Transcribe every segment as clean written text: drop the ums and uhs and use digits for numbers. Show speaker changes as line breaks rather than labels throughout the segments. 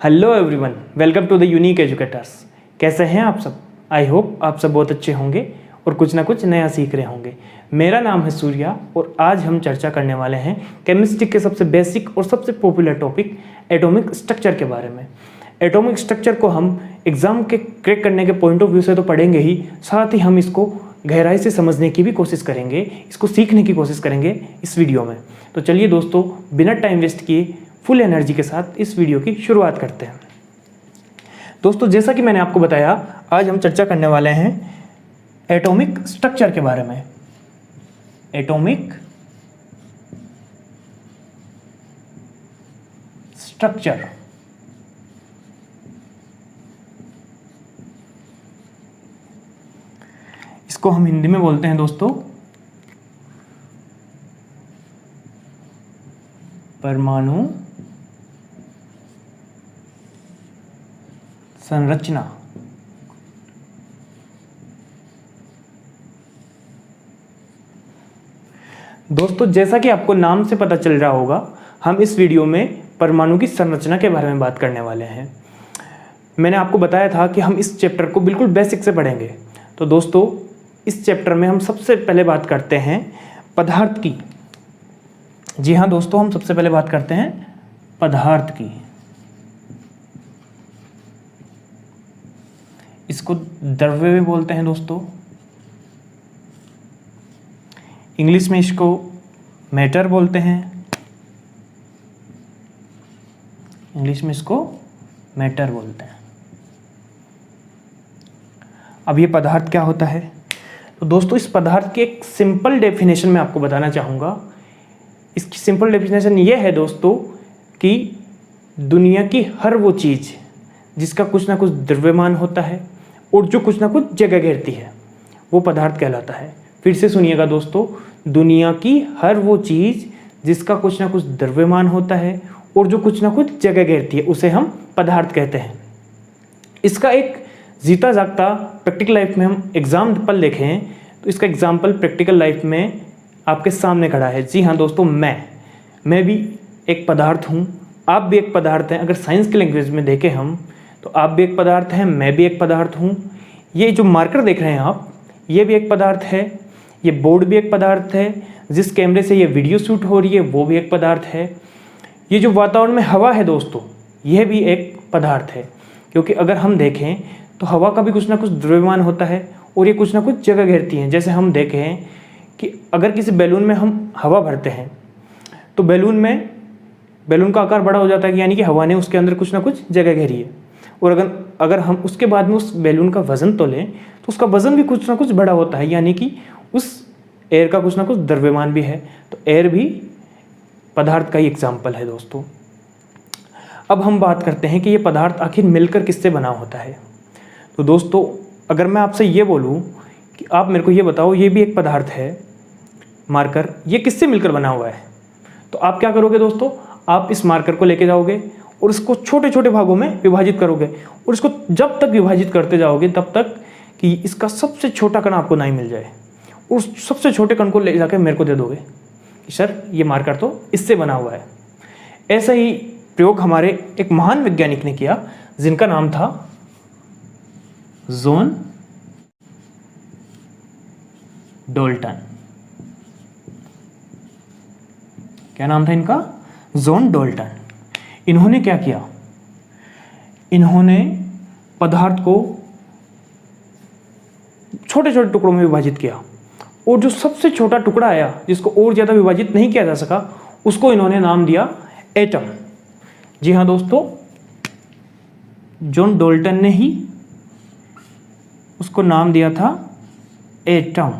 Hello everyone, welcome to the unique educators. कैसे हैं आप सब? आई होप आप सब बहुत अच्छे होंगे और कुछ ना कुछ नया सीख रहे होंगे। मेरा नाम है सूर्या और आज हम चर्चा करने वाले हैं केमिस्ट्री के सबसे बेसिक और सबसे पॉपुलर टॉपिक एटॉमिक स्ट्रक्चर के बारे में। एटॉमिक स्ट्रक्चर को हम एग्ज़ाम के क्रैक करने के पॉइंट ऑफ व्यू से तो पढ़ेंगे ही, साथ ही हम इसको गहराई से समझने की भी कोशिश करेंगे, इसको सीखने की कोशिश करेंगे इस वीडियो में। तो चलिए दोस्तों, बिना टाइम वेस्ट किए फुल एनर्जी के साथ इस वीडियो की शुरुआत करते हैं। दोस्तों, जैसा कि मैंने आपको बताया, आज हम चर्चा करने वाले हैं एटॉमिक स्ट्रक्चर के बारे में। एटॉमिक स्ट्रक्चर इसको हम हिंदी में बोलते हैं दोस्तों परमाणु संरचना। दोस्तों, जैसा कि आपको नाम से पता चल रहा होगा, हम इस वीडियो में परमाणु की संरचना के बारे में बात करने वाले हैं। मैंने आपको बताया था कि हम इस चैप्टर को बिल्कुल बेसिक से पढ़ेंगे। तो दोस्तों, इस चैप्टर में हम सबसे पहले बात करते हैं पदार्थ की। जी हाँ दोस्तों, हम सबसे पहले बात करते हैं पदार्थ की। इसको द्रव्य भी बोलते हैं दोस्तों, इंग्लिश में इसको मैटर बोलते हैं। इंग्लिश में इसको मैटर बोलते हैं। अब ये पदार्थ क्या होता है? तो दोस्तों, इस पदार्थ की एक सिंपल डेफिनेशन मैं आपको बताना चाहूँगा। इसकी सिंपल डेफिनेशन ये है दोस्तों कि दुनिया की हर वो चीज़ जिसका कुछ ना कुछ द्रव्यमान होता है और जो कुछ ना कुछ जगह घेरती है, वो पदार्थ कहलाता है। फिर से सुनिएगा दोस्तों, दुनिया की हर वो चीज़ जिसका कुछ ना कुछ द्रव्यमान होता है और जो कुछ ना कुछ जगह घेरती है, उसे हम पदार्थ कहते हैं। इसका एक जीता जागता प्रैक्टिकल लाइफ में हम एग्जाम्पल देखें तो इसका एग्जाम्पल प्रैक्टिकल लाइफ में आपके सामने खड़ा है। जी हाँ दोस्तों, मैं भी एक पदार्थ हूँ, आप भी एक पदार्थ हैं। अगर साइंस की लैंग्वेज में देखें हम, तो आप भी एक पदार्थ हैं, मैं भी एक पदार्थ हूँ। ये जो मार्कर देख रहे हैं आप, ये भी एक पदार्थ है। ये बोर्ड भी एक पदार्थ है। जिस कैमरे से ये वीडियो शूट हो रही है, वो भी एक पदार्थ है। ये जो वातावरण में हवा है दोस्तों, यह भी एक पदार्थ है। क्योंकि अगर हम देखें तो हवा का भी कुछ ना कुछ द्रव्यमान होता है और ये कुछ ना कुछ जगह घेरती हैं। जैसे हम देखें कि अगर किसी बैलून में हम हवा भरते हैं तो बैलून का आकार बड़ा हो जाता है, यानी कि हवा ने उसके अंदर कुछ ना कुछ जगह घेरी है। और अगर हम उसके बाद में उस बैलून का वजन तो लें तो उसका वजन भी कुछ ना कुछ बड़ा होता है, यानी कि उस एयर का कुछ ना कुछ द्रव्यमान भी है। तो एयर भी पदार्थ का ही एग्जाम्पल है दोस्तों। अब हम बात करते हैं कि ये पदार्थ आखिर मिलकर किससे बना होता है। तो दोस्तों, अगर मैं आपसे ये बोलूँ कि आप मेरे को ये बताओ, ये भी एक पदार्थ है मार्कर, ये किससे मिलकर बना हुआ है, तो आप क्या करोगे दोस्तों? आप इस मार्कर को लेके जाओगे और इसको छोटे छोटे भागों में विभाजित करोगे और इसको जब तक विभाजित करते जाओगे तब तक कि इसका सबसे छोटा कण आपको नहीं मिल जाए। उस सबसे छोटे कण को ले जाकर मेरे को दे दोगे कि सर ये मार्कर तो इससे बना हुआ है। ऐसा ही प्रयोग हमारे एक महान वैज्ञानिक ने किया जिनका नाम था जॉन डाल्टन। क्या नाम था इनका? John Dalton. इन्होंने क्या किया? इन्होंने पदार्थ को छोटे छोटे टुकड़ों में विभाजित किया और जो सबसे छोटा टुकड़ा आया, जिसको और ज़्यादा विभाजित नहीं किया जा सका, उसको इन्होंने नाम दिया एटम। जी हाँ दोस्तों, जॉन डाल्टन ने ही उसको नाम दिया था एटम।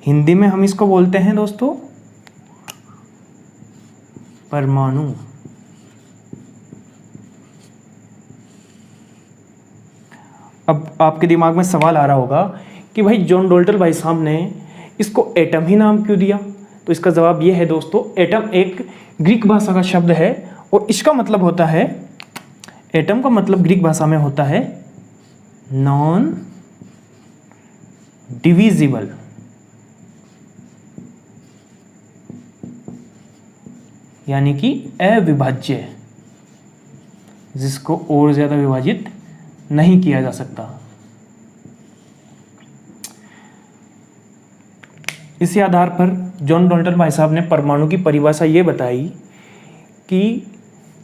हिंदी में हम इसको बोलते हैं दोस्तों परमाणु। अब आपके दिमाग में सवाल आ रहा होगा कि भाई जॉन डाल्टन भाई साहब ने इसको एटम ही नाम क्यों दिया? तो इसका जवाब यह है दोस्तों, एटम एक ग्रीक भाषा का शब्द है और इसका मतलब होता है, एटम का मतलब ग्रीक भाषा में होता है नॉन डिविजिबल। यानी कि अविभाज्य, जिसको और ज़्यादा विभाजित नहीं किया जा सकता। इसी आधार पर जॉन डाल्टन भाई साहब ने परमाणु की परिभाषा ये बताई कि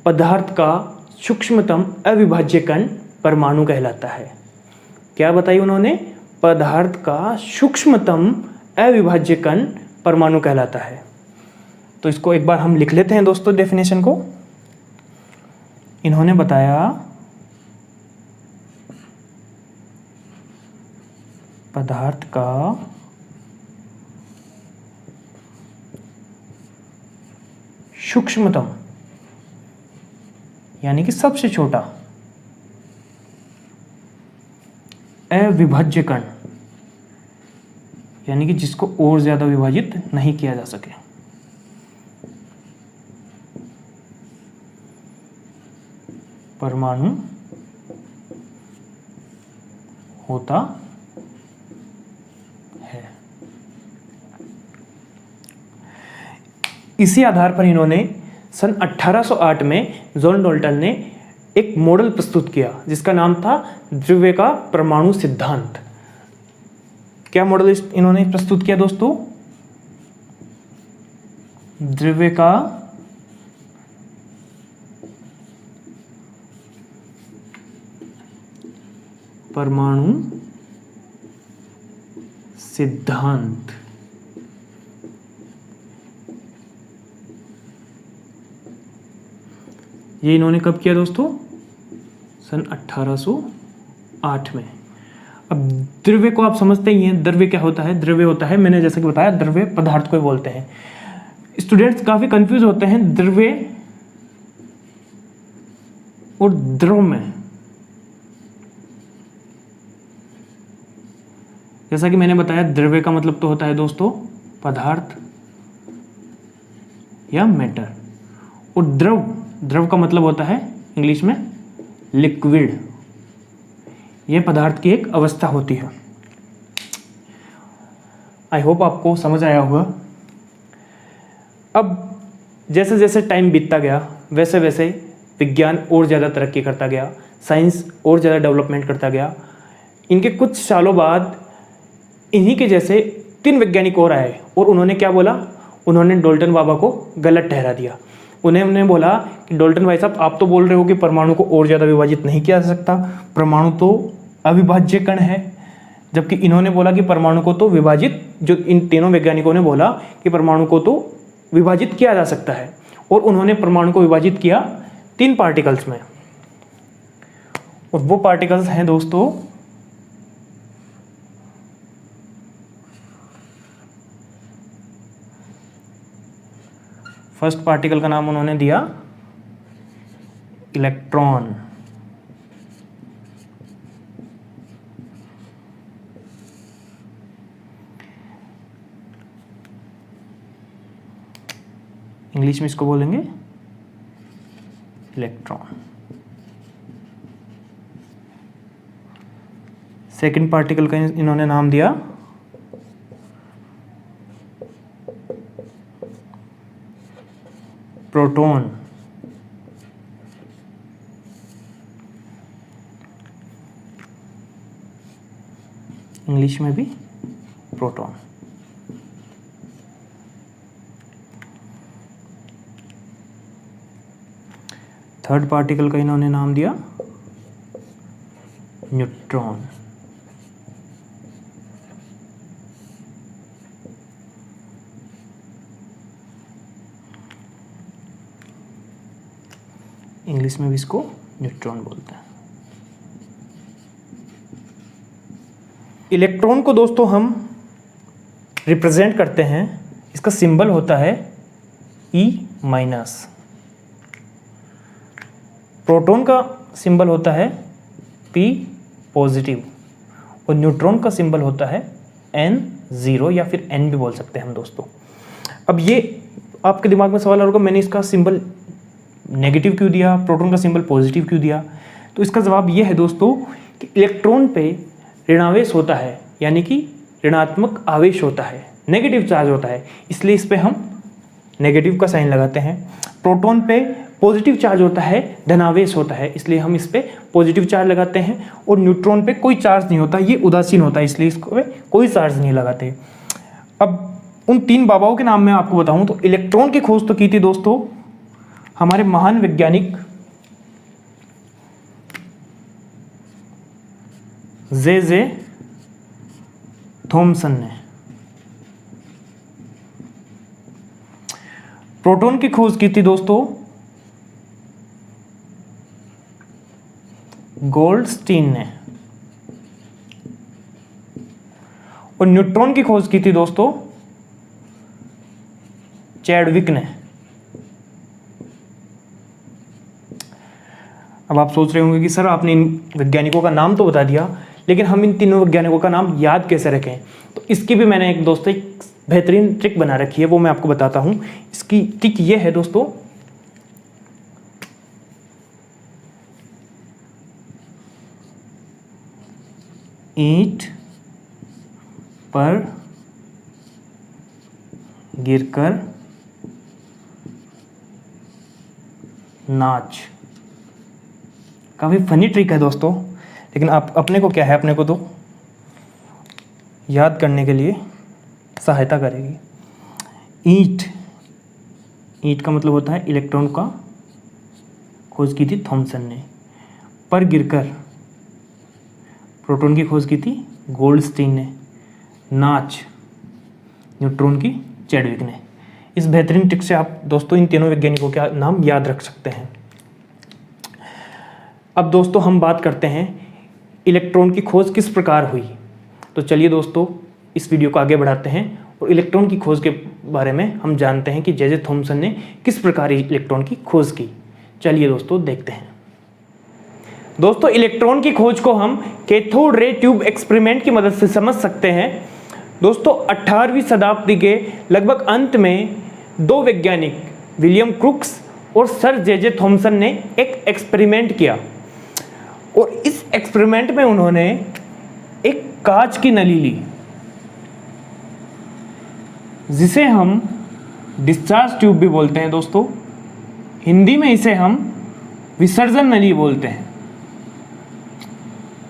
पदार्थ का सूक्ष्मतम अविभाज्य कण परमाणु कहलाता है। क्या बताई उन्होंने? पदार्थ का सूक्ष्मतम अविभाज्य कण परमाणु कहलाता है। तो इसको एक बार हम लिख लेते हैं दोस्तों डेफिनेशन को। इन्होंने बताया पदार्थ का सूक्ष्मतम यानी कि सबसे छोटा अविभाज्य कण, यानी कि जिसको और ज्यादा विभाजित नहीं किया जा सके, परमाणु होता है। इसी आधार पर इन्होंने सन 1808 में जॉन डाल्टन ने एक मॉडल प्रस्तुत किया जिसका नाम था द्रव्य का परमाणु सिद्धांत। क्या मॉडल इन्होंने प्रस्तुत किया दोस्तों? द्रव्य का परमाणु सिद्धांत। ये इन्होंने कब किया दोस्तों? सन 1808 में। अब द्रव्य को आप समझते ही हैं, द्रव्य क्या होता है? द्रव्य होता है, मैंने जैसे कि बताया, द्रव्य पदार्थ को बोलते हैं। स्टूडेंट्स काफी कंफ्यूज होते हैं द्रव्य और द्रव में। जैसा कि मैंने बताया, द्रव्य का मतलब तो होता है दोस्तों पदार्थ या मैटर, और द्रव का मतलब होता है इंग्लिश में लिक्विड। यह पदार्थ की एक अवस्था होती है। आई होप आपको समझ आया होगा। अब जैसे जैसे टाइम बीतता गया वैसे वैसे विज्ञान और ज़्यादा तरक्की करता गया, साइंस और ज़्यादा डेवलपमेंट करता गया। इनके कुछ सालों बाद इन्हीं के जैसे 3 वैज्ञानिक और आए और उन्होंने क्या बोला? उन्होंने डाल्टन बाबा को गलत ठहरा दिया। उन्होंने बोला कि डाल्टन भाई साहब, आप तो बोल रहे हो कि परमाणु को और ज़्यादा विभाजित नहीं किया जा सकता, परमाणु तो अविभाज्य कण है। जबकि इन्होंने बोला कि परमाणु को तो विभाजित, जो इन तीनों वैज्ञानिकों ने बोला कि परमाणु को तो विभाजित किया जा सकता है, और उन्होंने परमाणु को विभाजित किया 3 पार्टिकल्स में। और वो पार्टिकल्स हैं दोस्तों फर्स्ट पार्टिकल का नाम उन्होंने दिया इलेक्ट्रॉन। इंग्लिश में इसको बोलेंगे इलेक्ट्रॉन। सेकंड पार्टिकल का इन्होंने नाम दिया प्रोटॉन। इंग्लिश में भी प्रोटॉन। थर्ड पार्टिकल का इन्होंने नाम दिया न्यूट्रॉन। इंग्लिश में भी इसको न्यूट्रॉन बोलते हैं। इलेक्ट्रॉन को दोस्तों हम रिप्रेजेंट करते हैं, इसका सिंबल होता है E-। प्रोटॉन का सिंबल होता है P पॉजिटिव, और न्यूट्रॉन का सिंबल होता है N0 या फिर N भी बोल सकते हैं हम दोस्तों। अब ये आपके दिमाग में सवाल होगा, मैंने इसका सिंबल नेगेटिव क्यों दिया, प्रोटॉन का सिंबल पॉजिटिव क्यों दिया? तो इसका जवाब ये है दोस्तों कि इलेक्ट्रॉन पे ऋणावेश होता है, यानी कि ऋणात्मक आवेश होता है, नेगेटिव चार्ज होता है, इसलिए इस पे हम नेगेटिव का साइन लगाते हैं। प्रोटॉन पे पॉजिटिव चार्ज होता है, धनावेश होता है, इसलिए हम इस पे पॉजिटिव चार्ज लगाते हैं। और न्यूट्रॉन पे कोई चार्ज नहीं होता, ये उदासीन होता है, इसलिए इसको पे कोई चार्ज नहीं लगाते। अब उन 3 बाबाओं के नाम मैं आपको बताऊं तो इलेक्ट्रॉन की खोज तो की थी दोस्तों हमारे महान वैज्ञानिक जे थॉमसन ने। प्रोटॉन की खोज की थी दोस्तों गोल्डस्टीन ने। और न्यूट्रॉन की खोज की थी दोस्तों चैडविक ने। अब आप सोच रहे होंगे कि सर आपने इन वैज्ञानिकों का नाम तो बता दिया, लेकिन हम इन तीनों वैज्ञानिकों का नाम याद कैसे रखें? तो इसकी भी मैंने एक दोस्तों एक बेहतरीन ट्रिक बना रखी है, वो मैं आपको बताता हूं। इसकी ट्रिक ये है दोस्तों, ईंट पर गिरकर नाच। काफ़ी फनी ट्रिक है दोस्तों, लेकिन आप अपने को क्या है, अपने को तो याद करने के लिए सहायता करेगी। ईंट का मतलब होता है इलेक्ट्रॉन का खोज की थी थॉमसन ने। पर गिरकर प्रोटॉन की खोज की थी गोल्डस्टीन ने। नाच न्यूट्रॉन की चैडविक ने। इस बेहतरीन ट्रिक से आप दोस्तों इन तीनों वैज्ञानिकों के नाम याद रख सकते हैं। अब दोस्तों हम बात करते हैं इलेक्ट्रॉन की खोज किस प्रकार हुई। तो चलिए दोस्तों इस वीडियो को आगे बढ़ाते हैं और इलेक्ट्रॉन की खोज के बारे में हम जानते हैं कि जे थॉमसन ने किस प्रकार इलेक्ट्रॉन की खोज की। चलिए दोस्तों देखते हैं। दोस्तों इलेक्ट्रॉन की खोज को हम कैथोड रे ट्यूब एक्सपेरिमेंट की मदद से समझ सकते हैं। दोस्तों 18वीं शताब्दी के लगभग अंत में 2 वैज्ञानिक विलियम क्रूक्स और सर जे थॉमसन ने एक एक्सपेरिमेंट किया। और इस एक्सपेरिमेंट में उन्होंने एक कांच की नली ली, जिसे हम डिस्चार्ज ट्यूब भी बोलते हैं दोस्तों। हिंदी में इसे हम विसर्जन नली बोलते हैं।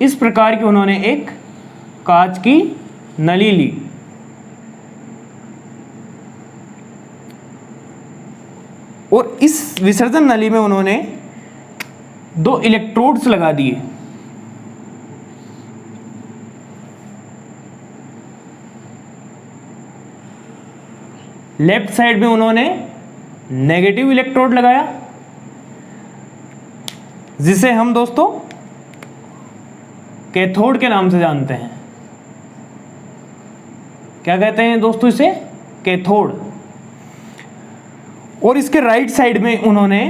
इस प्रकार की उन्होंने एक कांच की नली ली और इस विसर्जन नली में उन्होंने 2 इलेक्ट्रोड्स लगा दिए। लेफ्ट साइड में उन्होंने नेगेटिव इलेक्ट्रोड लगाया, जिसे हम दोस्तों कैथोड के नाम से जानते हैं। क्या कहते हैं दोस्तों इसे? कैथोड। और इसके राइट साइड में उन्होंने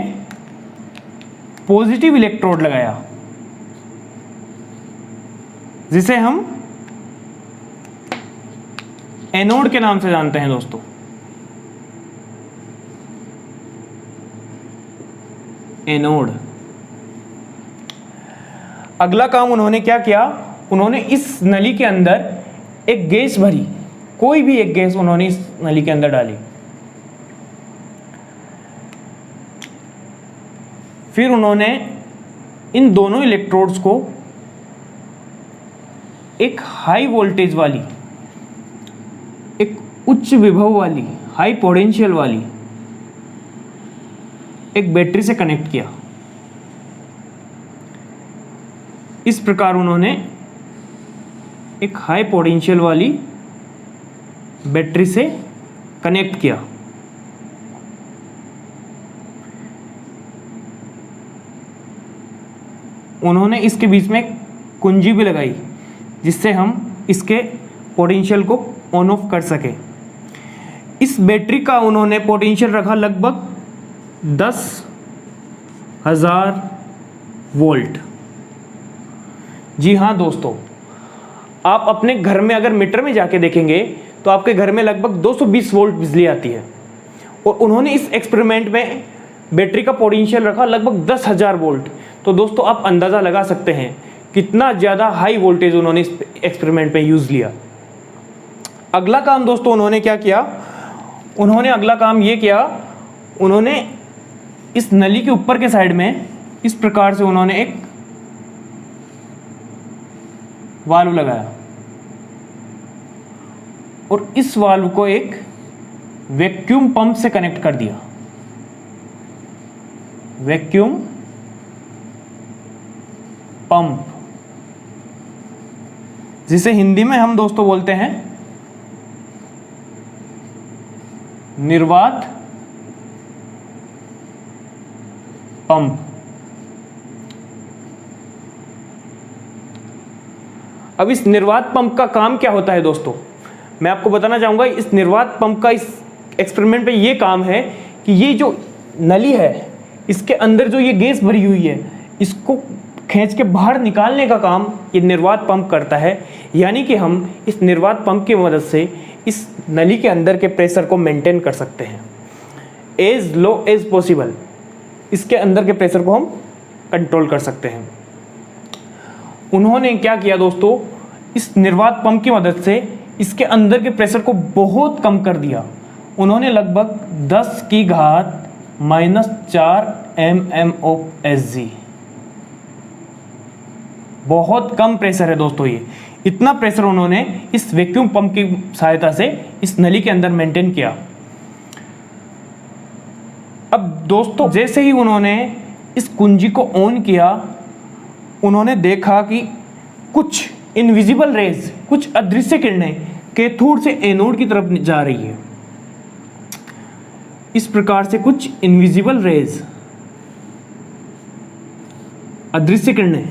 पॉजिटिव इलेक्ट्रोड लगाया, जिसे हम एनोड के नाम से जानते हैं दोस्तों। एनोड। अगला काम उन्होंने क्या किया, उन्होंने इस नली के अंदर एक गैस भरी, कोई भी एक गैस उन्होंने इस नली के अंदर डाली। फिर उन्होंने इन दोनों इलेक्ट्रोड्स को एक हाई वोल्टेज वाली, एक उच्च विभव वाली, हाई पोटेंशियल वाली एक बैटरी से कनेक्ट किया। इस प्रकार उन्होंने एक हाई पोटेंशियल वाली बैटरी से कनेक्ट किया। उन्होंने इसके बीच में कुंजी भी लगाई, जिससे हम इसके पोटेंशियल को ऑन ऑफ कर सके। इस बैटरी का उन्होंने पोटेंशियल रखा लगभग 10,000 वोल्ट। जी हाँ दोस्तों, आप अपने घर में अगर मीटर में जाके देखेंगे तो आपके घर में लगभग 220 वोल्ट बिजली आती है। और उन्होंने इस एक्सपेरिमेंट में बैटरी का पोटेंशियल रखा लगभग 10,000 वोल्ट। तो दोस्तों आप अंदाज़ा लगा सकते हैं कितना ज़्यादा हाई वोल्टेज उन्होंने इस एक्सपेरिमेंट में यूज़ लिया। अगला काम दोस्तों उन्होंने क्या किया, उन्होंने अगला काम ये किया, उन्होंने इस नली के ऊपर के साइड में इस प्रकार से उन्होंने एक वाल्व लगाया और इस वाल्व को एक वैक्यूम पंप से कनेक्ट कर दिया। वैक्यूम पंप, जिसे हिंदी में हम दोस्तों बोलते हैं निर्वात पंप। अब इस निर्वात पंप का काम क्या होता है दोस्तों, मैं आपको बताना चाहूंगा। इस निर्वात पंप का इस एक्सपेरिमेंट पे ये काम है कि ये जो नली है, इसके अंदर जो ये गैस भरी हुई है, इसको खींच के बाहर निकालने का काम ये निर्वात पंप करता है। यानी कि हम इस निर्वात पंप की मदद से इस नली के अंदर के प्रेशर को मेंटेन कर सकते हैं एज लो एज पॉसिबल। इसके अंदर के प्रेशर को हम कंट्रोल कर सकते हैं। उन्होंने क्या किया दोस्तों, इस निर्वात पंप की मदद से इसके अंदर के प्रेशर को बहुत कम कर दिया। उन्होंने लगभग 10 की घात -4 mm ऑफ Hg, बहुत कम प्रेशर है दोस्तों। ये इतना प्रेशर उन्होंने इस वैक्यूम पंप की सहायता से इस नली के अंदर मेंटेन किया। अब दोस्तों जैसे ही उन्होंने इस कुंजी को ऑन किया, उन्होंने देखा कि कुछ इनविजिबल रेज, कुछ अदृश्य किरणें कैथोड से एनोड की तरफ जा रही है। इस प्रकार से कुछ इनविजिबल रेज, अदृश्य किरणें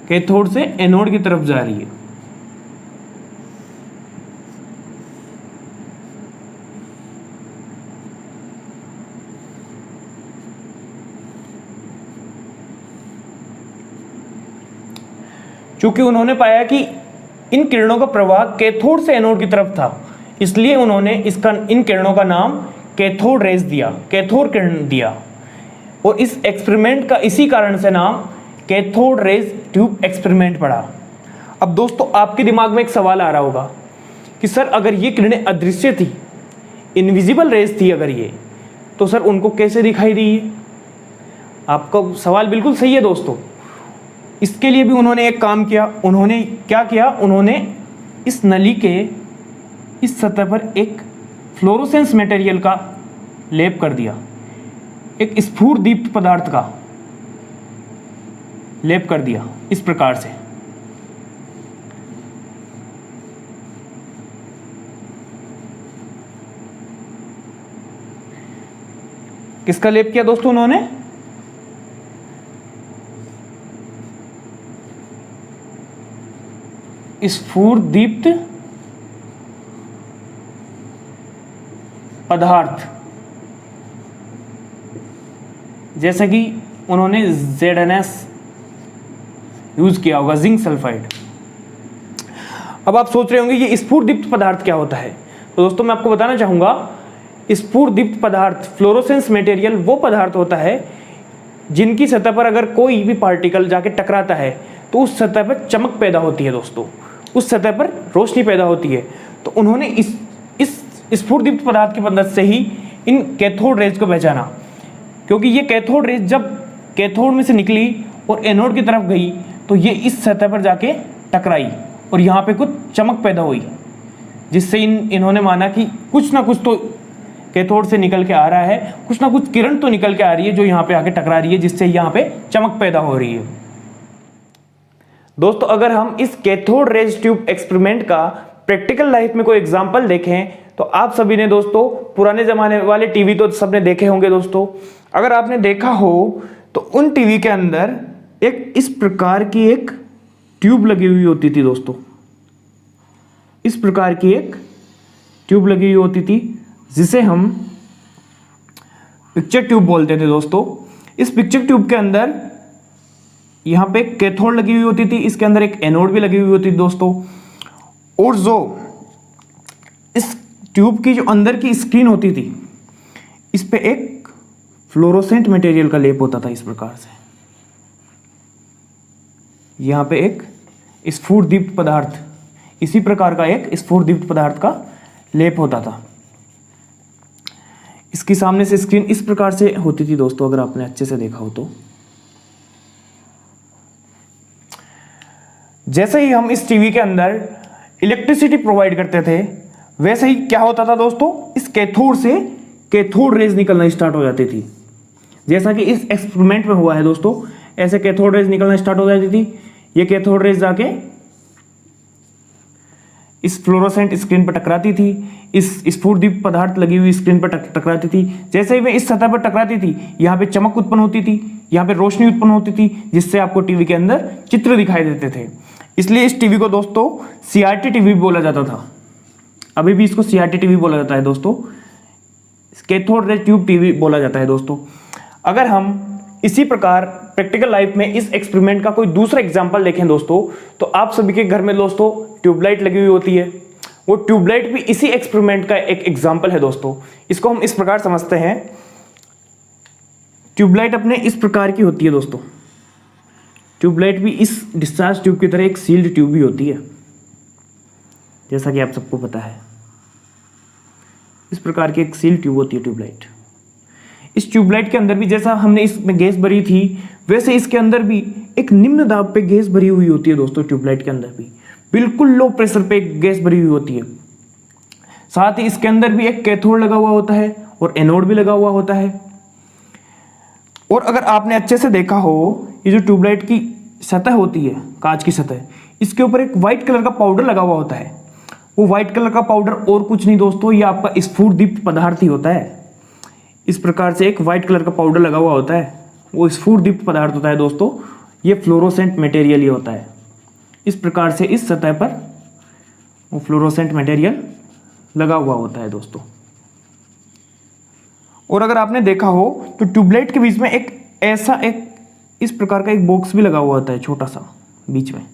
कैथोड से एनोड की तरफ जा रही है। क्योंकि उन्होंने पाया कि इन किरणों का प्रवाह कैथोड से एनोड की तरफ था, इसलिए उन्होंने इन किरणों का नाम कैथोड रेज दिया, कैथोड किरण दिया। और इस एक्सपेरिमेंट का इसी कारण से नाम कैथोड रेज ट्यूब एक्सपेरिमेंट पड़ा। अब दोस्तों आपके दिमाग में एक सवाल आ रहा होगा कि सर अगर ये किरणें अदृश्य थी, इनविजिबल रेज थी अगर ये, तो सर उनको कैसे दिखाई दी है? आपका सवाल बिल्कुल सही है दोस्तों। इसके लिए भी उन्होंने एक काम किया। उन्होंने क्या किया, उन्होंने इस नली के इस सतह पर एक फ्लोरोसेंस मटेरियल का लेप कर दिया, एक स्फुर दीप्त पदार्थ का लेप कर दिया इस प्रकार से। किसका लेप किया दोस्तों उन्होंने? स्फुर दीप्त पदार्थ, जैसे कि उन्होंने ZnS यूज किया होगा, जिंक सल्फाइड। अब आप सोच रहे होंगे ये स्फुरदीप्त पदार्थ क्या होता है? तो दोस्तों मैं आपको बताना चाहूंगा, स्फुरदीप्त पदार्थ, फ्लोरोसेंस मटेरियल वो पदार्थ होता है जिनकी सतह पर अगर कोई भी पार्टिकल जाके टकराता है तो उस सतह पर चमक पैदा होती है दोस्तों, उस सतह पर रोशनी पैदा होती है। तो उन्होंने इस स्फुरदीप्त पदार्थ की मदद से ही इन कैथोड रेज को पहचाना, क्योंकि ये कैथोड रेज जब कैथोड में से निकली और एनोड की तरफ गई तो ये इस सतह पर जाके टकराई और यहाँ पे कुछ चमक पैदा हुई, जिससे इन्होंने माना कि कुछ ना कुछ तो कैथोड से निकल के आ रहा है, कुछ ना कुछ किरण तो निकल के आ रही है जो यहाँ पे आके टकरा रही है, जिससे यहाँ पे चमक पैदा हो रही है। दोस्तों अगर हम इस कैथोड रेज ट्यूब एक्सपेरिमेंट का प्रैक्टिकल लाइफ में कोई एग्जांपल देखें तो आप सभी ने दोस्तों पुराने जमाने वाले टीवी तो सबने देखे होंगे दोस्तों। अगर आपने देखा हो तो उन टीवी के अंदर एक इस प्रकार की एक ट्यूब लगी हुई होती थी दोस्तों, इस प्रकार की एक ट्यूब लगी हुई होती थी जिसे हम पिक्चर ट्यूब बोलते थे दोस्तों। इस पिक्चर ट्यूब के अंदर यहाँ पे कैथोड लगी हुई होती थी, इसके अंदर एक एनोड भी लगी हुई होती थी दोस्तों। और जो इस ट्यूब की जो अंदर की स्क्रीन होती थी, इस पे एक फ्लोरोसेंट मटेरियल का लेप होता था इस प्रकार से। यहाँ पे एक स्फुरदीप्त पदार्थ, इसी प्रकार का एक स्फुरदीप्त पदार्थ का लेप होता था। इसकी सामने से स्क्रीन इस प्रकार से होती थी दोस्तों, अगर आपने अच्छे से देखा हो तो। जैसे ही हम इस टीवी के अंदर इलेक्ट्रिसिटी प्रोवाइड करते थे, वैसे ही क्या होता था दोस्तों, इस कैथोड से कैथोड रेज निकलना स्टार्ट हो जाती थी। जैसा कि इस एक्सपेरिमेंट में हुआ है दोस्तों, ऐसे कैथोड रेज निकलना स्टार्ट हो जाती थी। ये कैथोड रेज जाके इस फ्लोरोसेंट स्क्रीन पर टकराती थी, इस स्फुरदीप पदार्थ लगी हुई स्क्रीन पर टकराती थी। जैसे ही वे इस सतह पर टकराती थी, यहाँ पे चमक उत्पन्न होती थी, यहाँ पे रोशनी उत्पन्न होती थी, जिससे आपको टीवी के अंदर चित्र दिखाई देते थे। इसलिए इस टीवी को दोस्तों सीआरटी टीवी बोला जाता था। अभी भी इसको सीआरटी टीवी बोला जाता है दोस्तों, कैथोड रे ट्यूब टीवी बोला जाता है दोस्तों। अगर हम इसी प्रकार प्रैक्टिकल लाइफ में इस एक्सपेरिमेंट का कोई दूसरा एग्जांपल देखें दोस्तों, तो आप सभी के घर में दोस्तों ट्यूबलाइट लगी हुई होती है। वो ट्यूबलाइट भी इसी एक्सपेरिमेंट का एक एग्जांपल है दोस्तों। इसको हम इस प्रकार समझते हैं, ट्यूबलाइट अपने इस प्रकार की होती है दोस्तों। ट्यूबलाइट भी इस डिस्चार्ज ट्यूब की तरह एक सील्ड ट्यूब भी होती है, जैसा कि आप सबको पता है। इस प्रकार की एक सील्ड ट्यूब होती है ट्यूबलाइट। इस ट्यूबलाइट के अंदर भी जैसा हमने इसमें गैस भरी थी, वैसे इसके अंदर भी एक निम्न दाब पे गैस भरी हुई होती है दोस्तों। ट्यूबलाइट के अंदर भी बिल्कुल लो प्रेशर पे गैस भरी हुई होती है। साथ ही इसके अंदर भी एक कैथोड लगा हुआ होता है और एनोड भी लगा हुआ होता है। और अगर आपने अच्छे से देखा हो, ये जो ट्यूबलाइट की सतह होती है, कांच की सतह, इसके ऊपर एक व्हाइट कलर का पाउडर लगा हुआ होता है। वो व्हाइट कलर का पाउडर और कुछ नहीं दोस्तों, ये आपका स्फुरदीप्त पदार्थ ही होता है। इस प्रकार से एक व्हाइट कलर का पाउडर लगा हुआ होता है, वो स्फुरदीप्त पदार्थ होता है दोस्तों। ये फ्लोरोसेंट मटेरियल ही होता है। इस प्रकार से इस सतह पर वो फ्लोरोसेंट मटेरियल लगा हुआ होता है दोस्तों। और अगर आपने देखा हो तो ट्यूबलाइट के बीच में एक ऐसा एक इस प्रकार का एक बॉक्स भी लगा हुआ होता है, छोटा सा बीच में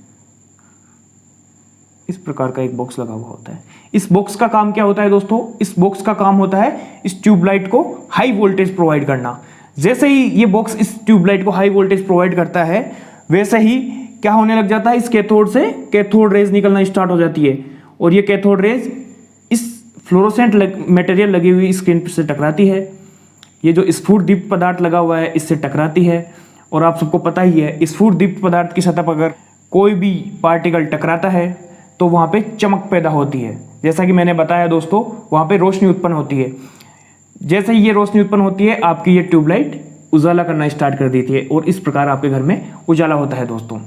इस प्रकार का एक बॉक्स लगा हुआ होता है। इस बॉक्स का काम क्या होता है दोस्तों? इस बॉक्स का काम होता है इस ट्यूबलाइट को हाई वोल्टेज प्रोवाइड करना। जैसे ही ये बॉक्स इस ट्यूबलाइट को हाई वोल्टेज प्रोवाइड करता है, वैसे ही क्या होने लग जाता है, इस कैथोड से कैथोड रेज निकलना स्टार्ट हो जाती है। और ये कैथोड रेज इस फ्लोरोसेंट मटेरियल लगी हुई स्क्रीन से टकराती है। ये जो स्फुरदीप्त पदार्थ लगा हुआ है, इससे टकराती है। और आप सबको पता ही है, स्फुरदीप्त पदार्थ की सतह पर अगर कोई भी पार्टिकल टकराता है तो वहाँ पे चमक पैदा होती है। जैसा कि मैंने बताया दोस्तों, वहाँ पे रोशनी उत्पन्न होती है। जैसे ही ये रोशनी उत्पन्न होती है, आपकी ये ट्यूबलाइट उजाला करना स्टार्ट कर देती है और इस प्रकार आपके घर में उजाला होता है दोस्तों।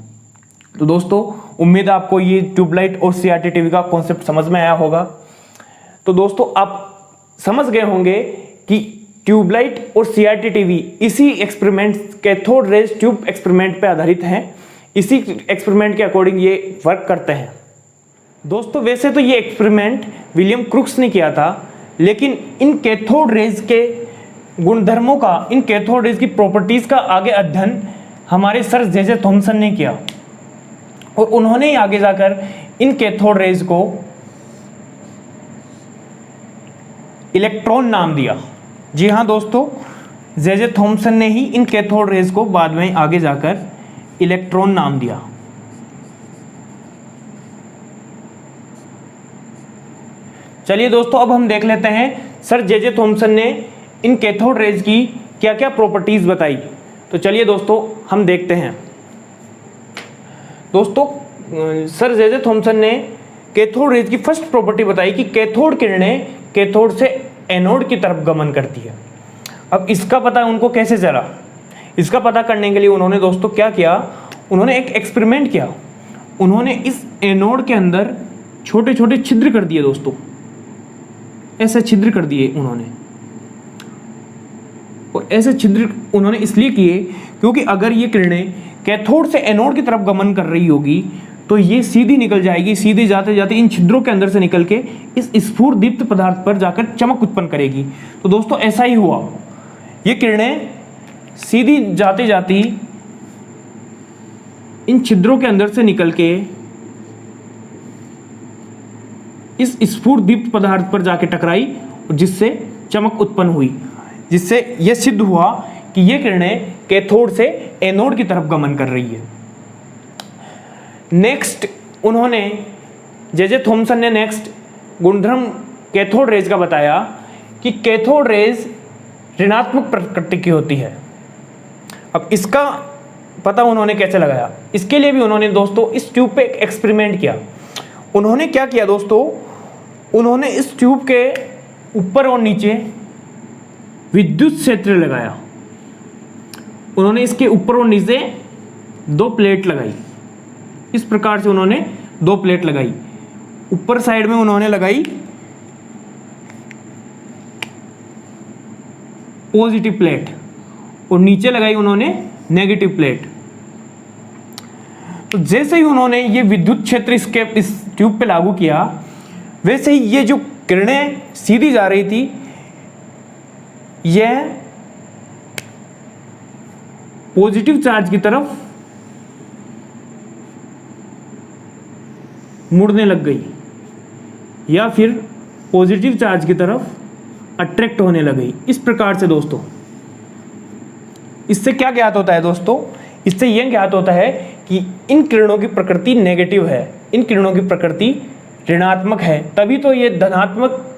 तो दोस्तों, उम्मीद है आपको ये ट्यूबलाइट और सीआरटी टीवी का कॉन्सेप्ट समझ में आया होगा। तो दोस्तों, आप समझ गए होंगे कि ट्यूबलाइट और सीआरटी टीवी इसी experiment, cathode rays tube experiment पे आधारित हैं। इसी एक्सपेरिमेंट के अकॉर्डिंग ये वर्क करते हैं दोस्तों। वैसे तो ये एक्सपेरिमेंट विलियम क्रुक्स ने किया था, लेकिन इन कैथोड रेज के गुणधर्मों का, इन कैथोड रेज की प्रॉपर्टीज का आगे अध्ययन हमारे सर जे थॉमसन ने किया। और उन्होंने ही आगे जाकर इन कैथोड रेज को इलेक्ट्रॉन नाम दिया। जी हाँ दोस्तों, जे थॉमसन ने ही इन कैथोड रेज को बाद में आगे जाकर इलेक्ट्रॉन नाम दिया। चलिए दोस्तों, अब हम देख लेते हैं सर जे थॉमसन ने इन कैथोड रेज की क्या क्या प्रॉपर्टीज बताई। तो चलिए दोस्तों, हम देखते हैं। दोस्तों, सर जे थॉमसन ने कैथोड रेज की फर्स्ट प्रॉपर्टी बताई कि कैथोड किरणें कैथोड से एनोड की तरफ गमन करती है। अब इसका पता उनको कैसे चला? इसका पता करने के लिए उन्होंने दोस्तों क्या किया, उन्होंने एक एक्सपेरिमेंट किया। उन्होंने इस एनोड के अंदर छोटे छोटे छिद्र कर दिए दोस्तों, ऐसे छिद्र कर दिए उन्होंने। और ऐसे छिद्र उन्होंने इसलिए किए क्योंकि अगर ये किरणें कैथोड से एनोड की तरफ गमन कर रही होगी तो ये सीधी निकल जाएगी, सीधी जाते जाते इन छिद्रों के अंदर से निकल के इस स्फुरदीप्त पदार्थ पर जाकर चमक उत्पन्न करेगी। तो दोस्तों, ऐसा ही हुआ। ये किरणें सीधी जाते जाती इन छिद्रों के अंदर से निकल के इस स्फुरदीप्त पदार्थ पर जाके टकराई, जिससे चमक उत्पन्न हुई, जिससे यह सिद्ध हुआ कि ये किरणें कैथोड से एनोड की तरफ गमन कर रही है। नेक्स्ट उन्होंने जे थॉमसन ने नेक्स्ट गुणधर्म कैथोड रेज का बताया कि कैथोड रेज ऋणात्मक प्रकृति की होती है। अब इसका पता उन्होंने कैसे लगाया, इसके लिए भी उन्होंने दोस्तों इस ट्यूब पे एक एक्सपेरिमेंट किया। उन्होंने क्या किया दोस्तों, उन्होंने इस ट्यूब के ऊपर और नीचे विद्युत क्षेत्र लगाया। उन्होंने इसके ऊपर और नीचे 2 प्लेट लगाई। इस प्रकार से उन्होंने 2 प्लेट लगाई। ऊपर साइड में उन्होंने लगाई पॉजिटिव प्लेट और नीचे लगाई उन्होंने नेगेटिव प्लेट। तो जैसे ही उन्होंने ये विद्युत क्षेत्र इस ट्यूब पे लागू किया, वैसे ही ये जो किरणें सीधी जा रही थी, यह पॉजिटिव चार्ज की तरफ मुड़ने लग गई या फिर पॉजिटिव चार्ज की तरफ अट्रैक्ट होने लगी। इस प्रकार से दोस्तों इससे क्या ज्ञात होता है दोस्तों, इससे यह ज्ञात होता है कि इन किरणों की प्रकृति नेगेटिव है, इन किरणों की प्रकृति ऋणात्मक है, तभी तो ये धनात्मक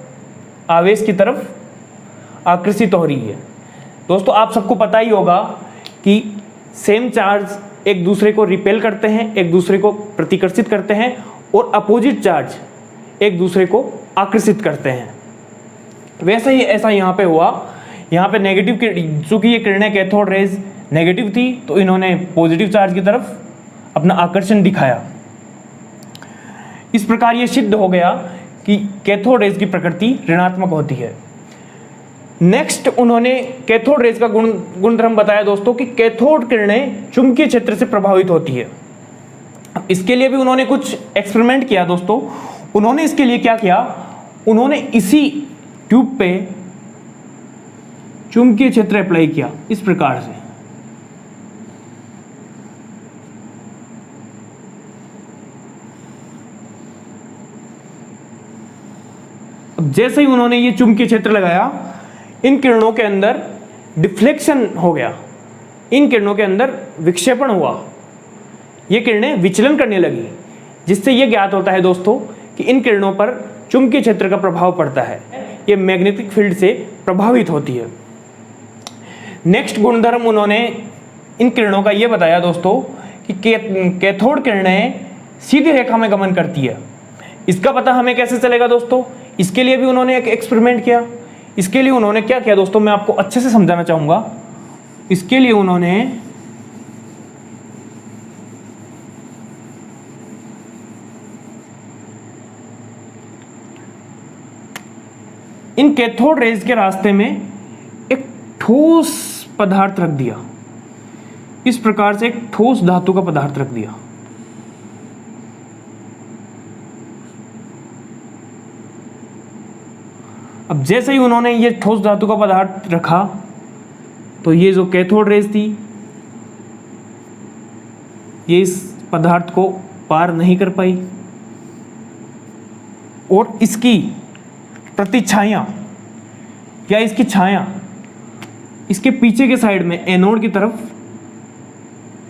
आवेश की तरफ आकर्षित हो रही है। दोस्तों आप सबको पता ही होगा कि सेम चार्ज एक दूसरे को रिपेल करते हैं, एक दूसरे को प्रतिकर्षित करते हैं, और अपोजिट चार्ज एक दूसरे को आकर्षित करते हैं। वैसे ही ऐसा यहाँ पे हुआ। यहाँ पे नेगेटिव, चूंकि ये किरणें कैथोड रेज नेगेटिव थी, तो इन्होंने पॉजिटिव चार्ज की तरफ अपना आकर्षण दिखाया। इस प्रकार ये सिद्ध हो गया कि कैथोड रेज की प्रकृति ऋणात्मक होती है। नेक्स्ट उन्होंने कैथोड रेज का गुणधर्म बताया दोस्तों कि कैथोड किरणें चुंबकीय क्षेत्र से प्रभावित होती है। इसके लिए भी उन्होंने कुछ एक्सपेरिमेंट किया दोस्तों। उन्होंने इसके लिए क्या किया, उन्होंने इसी ट्यूब पे चुंबकीय क्षेत्र अप्लाई किया इस प्रकार से। अब जैसे ही उन्होंने ये चुंबकीय क्षेत्र लगाया, इन किरणों के अंदर डिफ्लेक्शन हो गया, इन किरणों के अंदर विक्षेपण हुआ, ये किरणें विचलन करने लगी, जिससे यह ज्ञात होता है दोस्तों कि इन किरणों पर चुंबकीय क्षेत्र का प्रभाव पड़ता है, ये मैग्नेटिक फील्ड से प्रभावित होती है। नेक्स्ट गुणधर्म उन्होंने इन किरणों का यह बताया दोस्तों कि कैथोड किरणें सीधी रेखा में गमन करती है। इसका पता हमें कैसे चलेगा दोस्तों, इसके लिए भी उन्होंने एक एक्सपेरिमेंट किया। इसके लिए उन्होंने क्या किया दोस्तों, मैं आपको अच्छे से समझाना चाहूंगा। इसके लिए उन्होंने इन कैथोड रेज के रास्ते में एक ठोस पदार्थ रख दिया। इस प्रकार से एक ठोस धातु का पदार्थ रख दिया। अब जैसे ही उन्होंने ये ठोस धातु का पदार्थ रखा, तो ये जो कैथोड रेज थी, ये इस पदार्थ को पार नहीं कर पाई, और इसकी प्रतिछाया या इसकी छाया इसके पीछे के साइड में एनोड की तरफ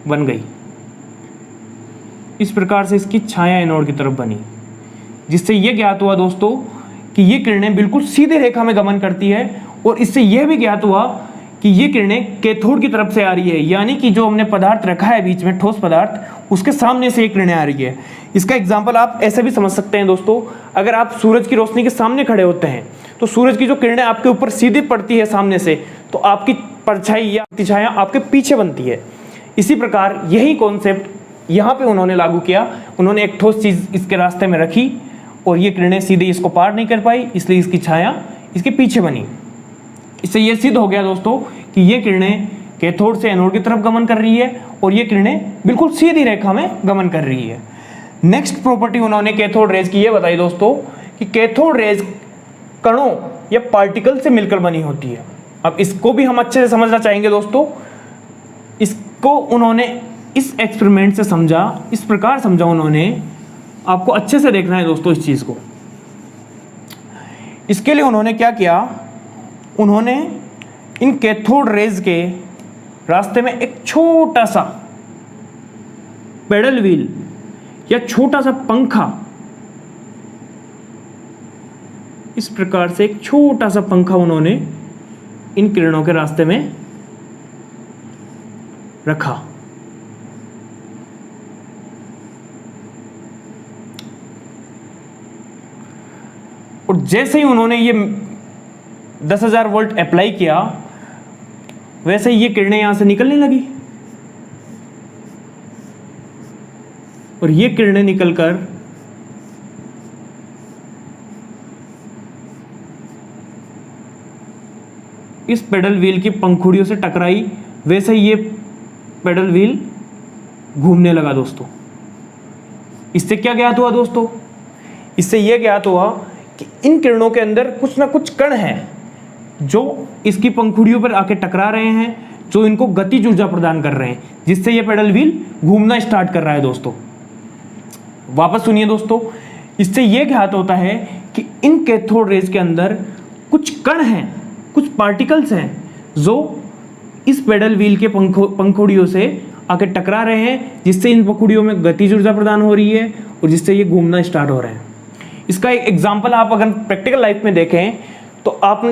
बन गई। इस प्रकार से इसकी छाया एनोड की तरफ बनी, जिससे यह ज्ञात हुआ दोस्तों कि ये किरणें बिल्कुल सीधे रेखा में गमन करती है। और इससे यह भी ज्ञात हुआ कि ये किरणें कैथोड की तरफ से आ रही है, यानी कि जो हमने पदार्थ रखा है बीच में ठोस पदार्थ, उसके सामने से ये किरणें आ रही है। इसका एग्जाम्पल आप ऐसे भी समझ सकते हैं दोस्तों, अगर आप सूरज की रोशनी के सामने खड़े होते हैं, तो सूरज की जो किरणें आपके ऊपर सीधे पड़ती है सामने से, तो आपकी परछाई या प्रतिछाया आपके पीछे बनती है। इसी प्रकार यही कॉन्सेप्ट यहाँ पे उन्होंने लागू किया। उन्होंने एक ठोस चीज इसके रास्ते में रखी और ये किरणें सीधे इसको पार नहीं कर पाई, इसलिए इसकी छाया इसके पीछे बनी। इससे यह सिद्ध हो गया दोस्तों कि ये किरणें कैथोड से एनोड की तरफ गमन कर रही है और ये किरणें बिल्कुल सीधी रेखा में गमन कर रही है। नेक्स्ट प्रॉपर्टी उन्होंने कैथोड रेज की ये बताई दोस्तों कि कैथोड रेज कणों या पार्टिकल से मिलकर बनी होती है। अब इसको भी हम अच्छे से समझना चाहेंगे दोस्तों। इसको उन्होंने इस एक्सपेरिमेंट से समझा, इस प्रकार समझा उन्होंने, आपको अच्छे से देखना है दोस्तों इस चीज को। इसके लिए उन्होंने क्या किया, उन्होंने इन कैथोड रेज के रास्ते में एक छोटा सा पेडल व्हील या छोटा सा पंखा इस प्रकार से एक छोटा सा पंखा उन्होंने इन किरणों के रास्ते में रखा। और जैसे ही उन्होंने ये 10,000 वोल्ट अप्लाई किया, वैसे ही ये किरणें यहां से निकलने लगी और ये किरणें निकलकर इस पेडल व्हील की पंखुड़ियों से टकराई। वैसे ही ये पेडल व्हील घूमने लगा दोस्तों। इससे क्या ज्ञात हुआ दोस्तों? इससे यह ज्ञात हुआ कि इन किरणों के अंदर कुछ ना कुछ कण हैं जो इसकी पंखुड़ियों पर आके टकरा रहे हैं, जो इनको गतिज ऊर्जा प्रदान कर रहे हैं, जिससे ये पेडल व्हील घूमना स्टार्ट कर रहा है दोस्तों। वापस सुनिए दोस्तों, इससे यह ज्ञात होता है कि इन कैथोड रेज के अंदर कुछ कण हैं, कुछ पार्टिकल्स हैं जो इस पेडल व्हील के पंखुड़ियों से आके टकरा रहे हैं, जिससे इन पंखुड़ियों में गतिज ऊर्जा प्रदान हो रही है और जिससे ये घूमना स्टार्ट हो रहे हैं। इसका एक एग्जाम्पल आप अगर प्रैक्टिकल लाइफ में देखें तो आप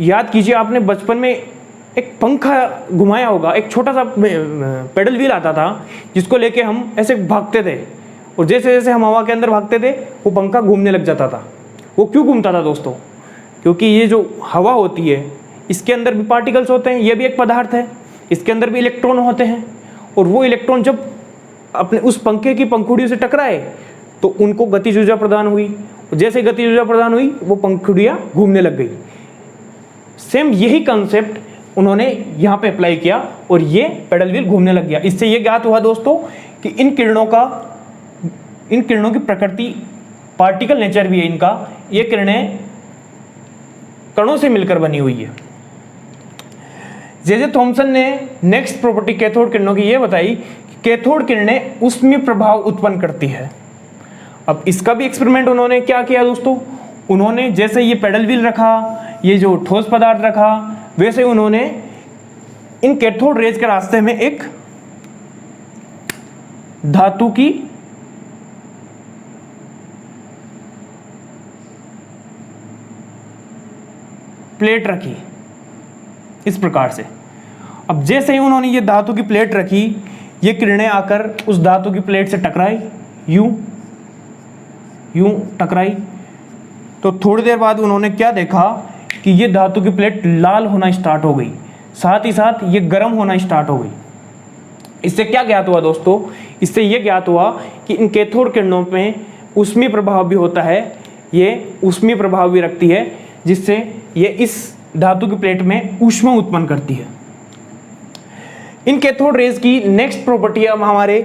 याद कीजिए, आपने बचपन में एक पंखा घुमाया होगा, एक छोटा सा पेडल व्हील आता था जिसको लेके हम ऐसे भागते थे और जैसे जैसे हम हवा के अंदर भागते थे वो पंखा घूमने लग जाता था। वो क्यों घूमता था दोस्तों? क्योंकि ये जो हवा होती है इसके अंदर भी पार्टिकल्स होते हैं, ये भी एक पदार्थ है, इसके अंदर भी इलेक्ट्रॉन होते हैं और वो इलेक्ट्रॉन जब अपने उस पंखे की पंखुड़ियों से टकराए तो उनको गतिज ऊर्जा प्रदान हुई और जैसे गतिज ऊर्जा प्रदान हुई वो पंखुड़ियाँ घूमने लग गई। सेम यही कंसेप्ट उन्होंने यहाँ पे अप्लाई किया और ये पेडल व्हील घूमने लग गया। इससे ये ज्ञात हुआ दोस्तों कि इन किरणों की प्रकृति, पार्टिकल नेचर भी है इनका, ये किरणें कणों से मिलकर बनी हुई है। जे थॉमसन ने नेक्स्ट प्रॉपर्टी कैथोड किरणों की ये बताई कि कैथोड किरणें ऊष्मीय प्रभाव उत्पन्न करती है। अब इसका भी एक्सपेरिमेंट उन्होंने क्या किया दोस्तों? उन्होंने जैसे ये पेडल व्हील रखा, ये जो ठोस पदार्थ रखा, वैसे उन्होंने इन कैथोड रेज के रास्ते में एक धातु की प्लेट रखी इस प्रकार से। अब जैसे ही उन्होंने ये धातु की प्लेट रखी, ये किरणें आकर उस धातु की प्लेट से टकराई, यूं टकराई। तो थोड़ी देर बाद उन्होंने क्या देखा कि ये धातु की प्लेट लाल होना स्टार्ट हो गई, साथ ही साथ ये गर्म होना स्टार्ट हो गई। इससे क्या ज्ञात हुआ दोस्तों? इससे ये ज्ञात हुआ कि इन कैथोड किरणों में ऊष्मीय प्रभाव भी होता है, ये ऊष्मीय प्रभाव भी रखती है, जिससे ये इस धातु की प्लेट में ऊष्मा उत्पन्न करती है। इन कैथोड रेज की नेक्स्ट प्रॉपर्टी अब हमारे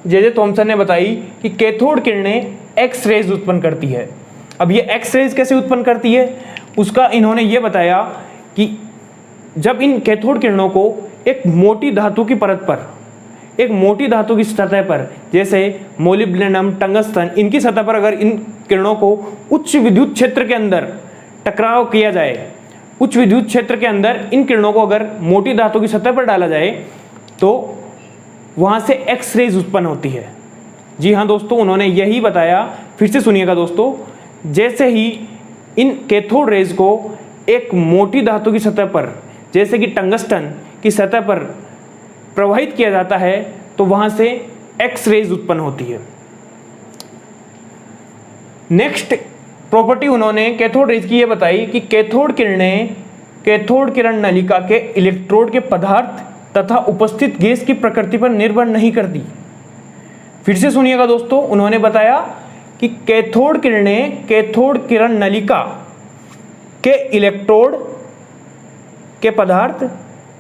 जे थॉमसन ने बताई कि कैथोड किरणें एक्स रेज उत्पन्न करती है। अब ये एक्स रेज कैसे उत्पन्न करती है उसका इन्होंने ये बताया कि जब इन कैथोड किरणों को एक मोटी धातु की परत पर, एक मोटी धातु की सतह पर, जैसे मोलिब्डेनम, टंगस्टन, इनकी सतह पर अगर इन किरणों को उच्च विद्युत क्षेत्र के अंदर टकराव किया जाए, उच्च विद्युत क्षेत्र के अंदर इन किरणों को अगर मोटी धातु की सतह पर डाला जाए तो वहां से एक्स रेज उत्पन्न होती है। जी हाँ दोस्तों, उन्होंने यही बताया। फिर से सुनिएगा दोस्तों, जैसे ही इन कैथोड रेज को एक मोटी धातु की सतह पर, जैसे कि टंगस्टन की सतह पर प्रवाहित किया जाता है तो वहां से एक्स रेज उत्पन्न होती है। नेक्स्ट प्रॉपर्टी उन्होंने कैथोड रेज की ये बताई कि कैथोड किरणें कैथोड किरण नलिका के इलेक्ट्रोड के पदार्थ तथा उपस्थित गैस की प्रकृति पर निर्भर नहीं करती। फिर से सुनिएगा दोस्तों, उन्होंने बताया कि कैथोड किरणें कैथोड किरण नलिका के इलेक्ट्रोड के पदार्थ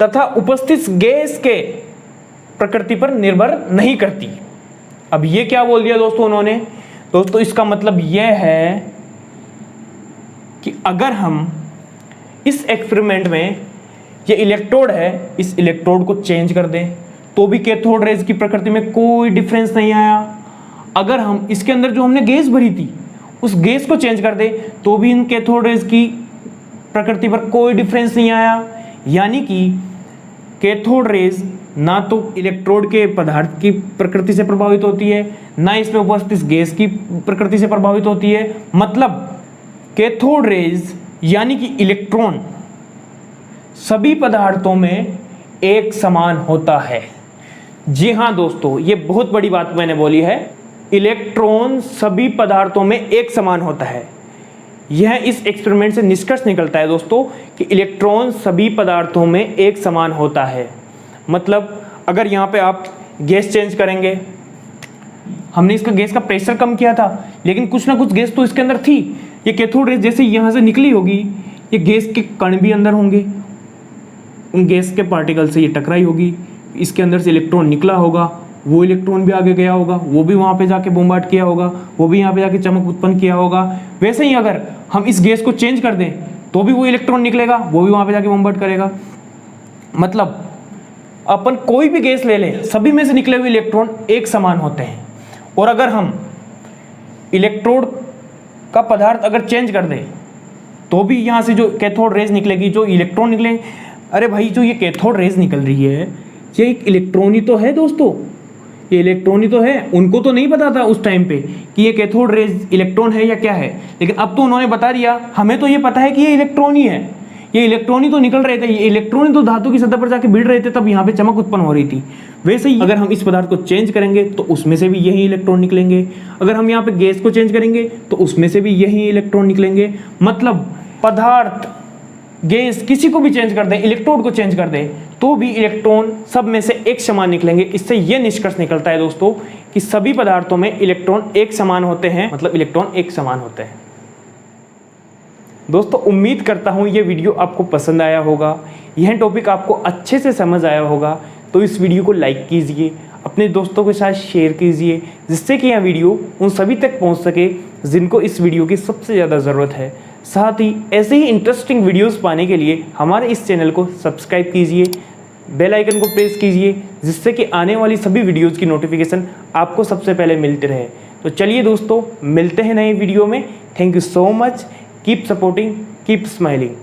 तथा उपस्थित गैस के प्रकृति पर निर्भर नहीं करती। अब ये क्या बोल दिया दोस्तों उन्होंने? दोस्तों इसका मतलब यह है कि अगर हम इस एक्सपेरिमेंट में ये इलेक्ट्रोड है, इस इलेक्ट्रोड को चेंज कर दें तो भी कैथोड रेज की प्रकृति में कोई डिफरेंस नहीं आया। अगर हम इसके अंदर जो हमने गैस भरी थी उस गैस को चेंज कर दें तो भी इन कैथोड रेज की प्रकृति पर कोई डिफरेंस नहीं आया। यानी कि कैथोड रेज ना तो इलेक्ट्रोड के पदार्थ की प्रकृति से प्रभावित होती है, ना इसमें उपस्थित गैस की प्रकृति से प्रभावित होती है। मतलब कैथोड रेज यानी कि इलेक्ट्रॉन सभी पदार्थों में एक समान होता है। जी हाँ दोस्तों, ये बहुत बड़ी बात मैंने बोली है, इलेक्ट्रॉन सभी पदार्थों में एक समान होता है। यह इस एक्सपेरिमेंट से निष्कर्ष निकलता है दोस्तों कि इलेक्ट्रॉन सभी पदार्थों में एक समान होता है। मतलब अगर यहाँ पे आप गैस चेंज करेंगे, हमने इसका गैस का प्रेशर कम किया था, लेकिन कुछ ना कुछ गैस तो इसके अंदर थी। ये कैथोड रेज जैसे यहाँ से निकली होगी, ये गैस के कण भी अंदर होंगे, उन गैस के पार्टिकल से ये टकराई होगी, इसके अंदर से इलेक्ट्रॉन निकला होगा, वो इलेक्ट्रॉन भी आगे गया होगा, वो भी वहाँ पे जाके बॉम्बार्ड किया होगा, वो भी यहाँ पे जाके चमक उत्पन्न किया होगा। वैसे ही अगर हम इस गैस को चेंज कर दें तो भी वो इलेक्ट्रॉन निकलेगा, वो भी वहाँ पे जाके बॉम्बार्ड करेगा। मतलब अपन कोई भी गैस ले लें, सभी में से निकले हुए इलेक्ट्रॉन एक समान होते हैं। और अगर हम इलेक्ट्रोड का पदार्थ अगर चेंज कर दें तो भी यहाँ से जो कैथोड रेज निकलेगी, जो इलेक्ट्रॉन निकलेंगे, अरे भाई जो ये कैथोड रेज निकल रही है ये एक इलेक्ट्रॉन ही तो है दोस्तों, ये इलेक्ट्रॉन ही तो है। उनको तो नहीं पता था उस टाइम पे कि ये कैथोड रेज इलेक्ट्रॉन है या क्या है, लेकिन अब तो उन्होंने बता दिया। हमें तो ये पता है कि ये इलेक्ट्रॉन ही है, ये इलेक्ट्रॉन ही तो निकल रहे थे, ये इलेक्ट्रॉन ही तो धातु की सतह पर जाके भिड़ रहे थे, तब यहाँ पे चमक उत्पन्न हो रही थी। वैसे ही अगर हम इस पदार्थ को चेंज करेंगे तो उसमें से भी यही इलेक्ट्रॉन निकलेंगे। अगर हम यहाँ पे गैस को चेंज करेंगे तो उसमें से भी यही इलेक्ट्रॉन निकलेंगे। मतलब पदार्थ, गैस, किसी को भी चेंज कर दें, इलेक्ट्रोड को चेंज कर दें तो भी इलेक्ट्रॉन सब में से एक समान निकलेंगे। इससे यह निष्कर्ष निकलता है दोस्तों कि सभी पदार्थों में इलेक्ट्रॉन एक समान होते हैं, मतलब इलेक्ट्रॉन एक समान होते हैं। दोस्तों उम्मीद करता हूँ ये वीडियो आपको पसंद आया होगा, यह टॉपिक आपको अच्छे से समझ आया होगा। तो इस वीडियो को लाइक कीजिए, अपने दोस्तों के साथ शेयर कीजिए, जिससे कि यह वीडियो उन सभी तक पहुँच सके जिनको इस वीडियो की सबसे ज़्यादा ज़रूरत है। साथ ही ऐसे ही इंटरेस्टिंग वीडियोस पाने के लिए हमारे इस चैनल को सब्सक्राइब कीजिए, बेल आइकन को प्रेस कीजिए, जिससे कि आने वाली सभी वीडियोस की नोटिफिकेशन आपको सबसे पहले मिलते रहे। तो चलिए दोस्तों, मिलते हैं नए वीडियो में। Thank you so much, keep supporting, keep smiling.